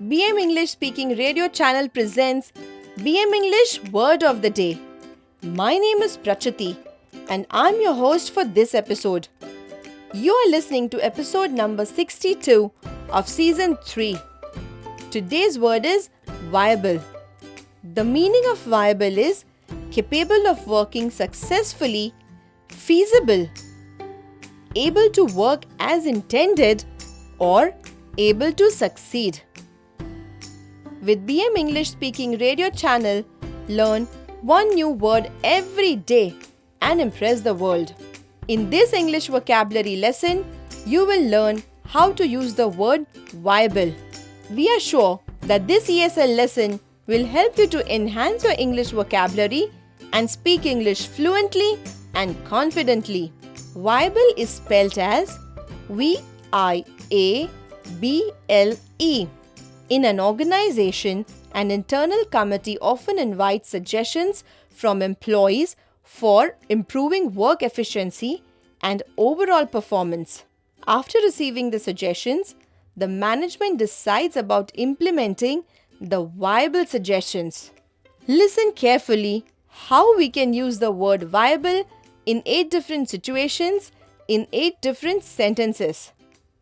BM English Speaking Radio Channel presents BM English Word of the Day. My name is Prachati and I'm your host for this episode. You are listening to episode number 62 of season 3. Today's word is viable. The meaning of viable is capable of working successfully, feasible, able to work as intended, or able to succeed. With BM English Speaking Radio Channel, learn one new word every day and impress the world. In this English vocabulary lesson, you will learn how to use the word viable. We are sure that this ESL lesson will help you to enhance your English vocabulary and speak English fluently and confidently. Viable is spelled as V-I-A-B-L-E. In an organization, an internal committee often invites suggestions from employees for improving work efficiency and overall performance. After receiving the suggestions, the management decides about implementing the viable suggestions. Listen carefully how we can use the word viable in 8 different situations in 8 different sentences.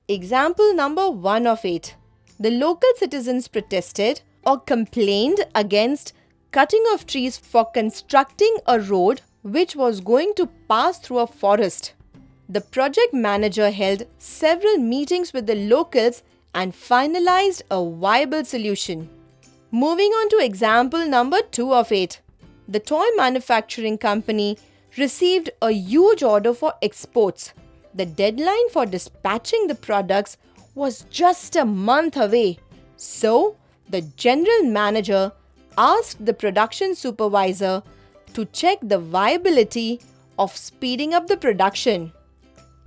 Example number 1 of 8. The local citizens protested or complained against cutting of trees for constructing a road which was going to pass through a forest. The project manager held several meetings with the locals and finalized a viable solution. Moving on to example number 2 of 8. The toy manufacturing company received a huge order for exports. The deadline for dispatching the products was just a month away. So, the general manager asked the production supervisor to check the viability of speeding up the production.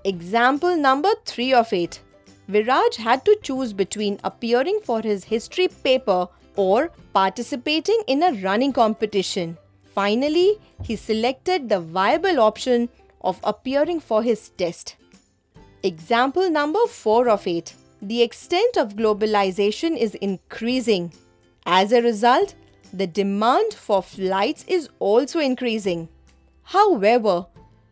Example number 3 of 8. Viraj had to choose between appearing for his history paper or participating in a running competition. Finally, he selected the viable option of appearing for his test. Example number 4 of 8. The extent of globalization is increasing. As a result, the demand for flights is also increasing. However,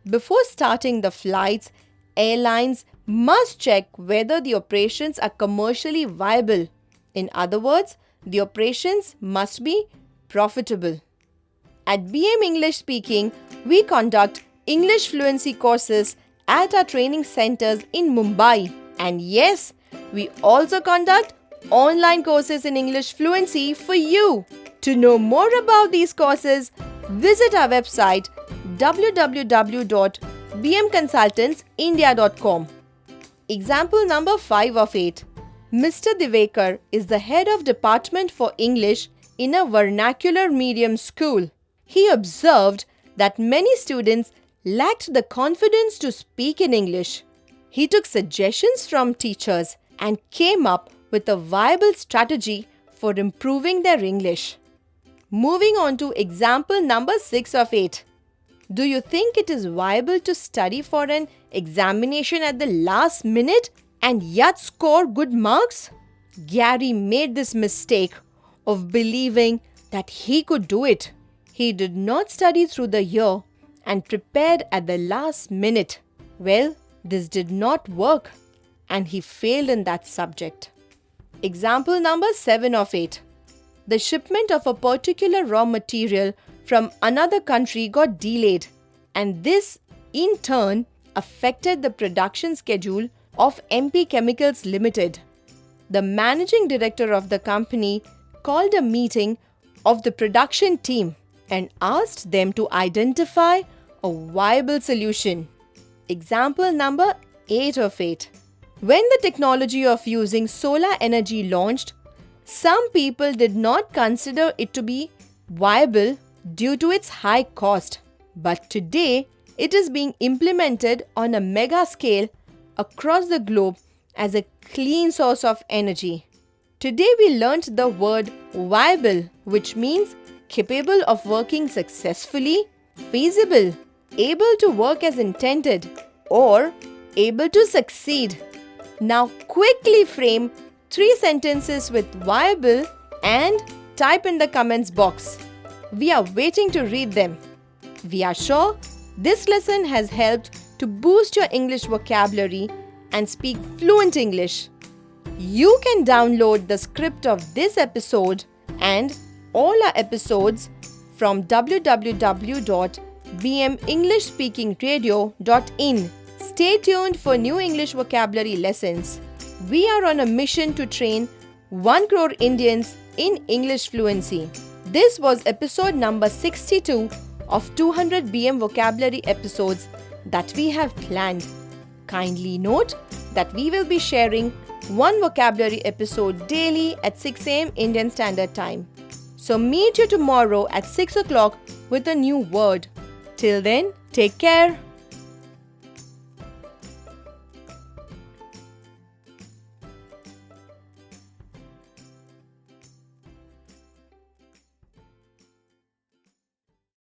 before starting the flights, airlines must check whether the operations are commercially viable. In other words, the operations must be profitable. At BM English Speaking, we conduct English fluency courses at our training centers in Mumbai. And yes, we also conduct online courses in English fluency for you. To know more about these courses, visit our website www.bmconsultantsindia.com. Example number 5 of 8. Mr. Divekar is the head of Department for English in a vernacular medium school. He observed that many students lacked the confidence to speak in English. He took suggestions from teachers and came up with a viable strategy for improving their English. Moving on to example number 6 of 8. Do you think it is viable to study for an examination at the last minute and yet score good marks? Gary made this mistake of believing that he could do it. He did not study through the year and prepared at the last minute. Well, this did not work and he failed in that subject. Example number 7 of 8. The shipment of a particular raw material from another country got delayed, and this in turn affected the production schedule of MP Chemicals Limited. The managing director of the company called a meeting of the production team and asked them to identify a viable solution. Example number 8 of 8. When the technology of using solar energy launched, some people did not consider it to be viable due to its high cost. But today, it is being implemented on a mega scale across the globe as a clean source of energy. Today we learnt the word viable, which means capable of working successfully, feasible, able to work as intended, or able to succeed. Now quickly frame 3 sentences with viable and type in the comments box. We are waiting to read them. We are sure this lesson has helped to boost your English vocabulary and speak fluent English. You can download the script of this episode and all our episodes from www.bmenglishspeakingradio.in. Stay tuned for new English vocabulary lessons. We are on a mission to train 1 crore Indians in English fluency. This was episode number 62 of 200 BM vocabulary episodes that we have planned. Kindly note that we will be sharing one vocabulary episode daily at 6 a.m. Indian Standard Time. So meet you tomorrow at 6 o'clock with a new word. Till then, take care.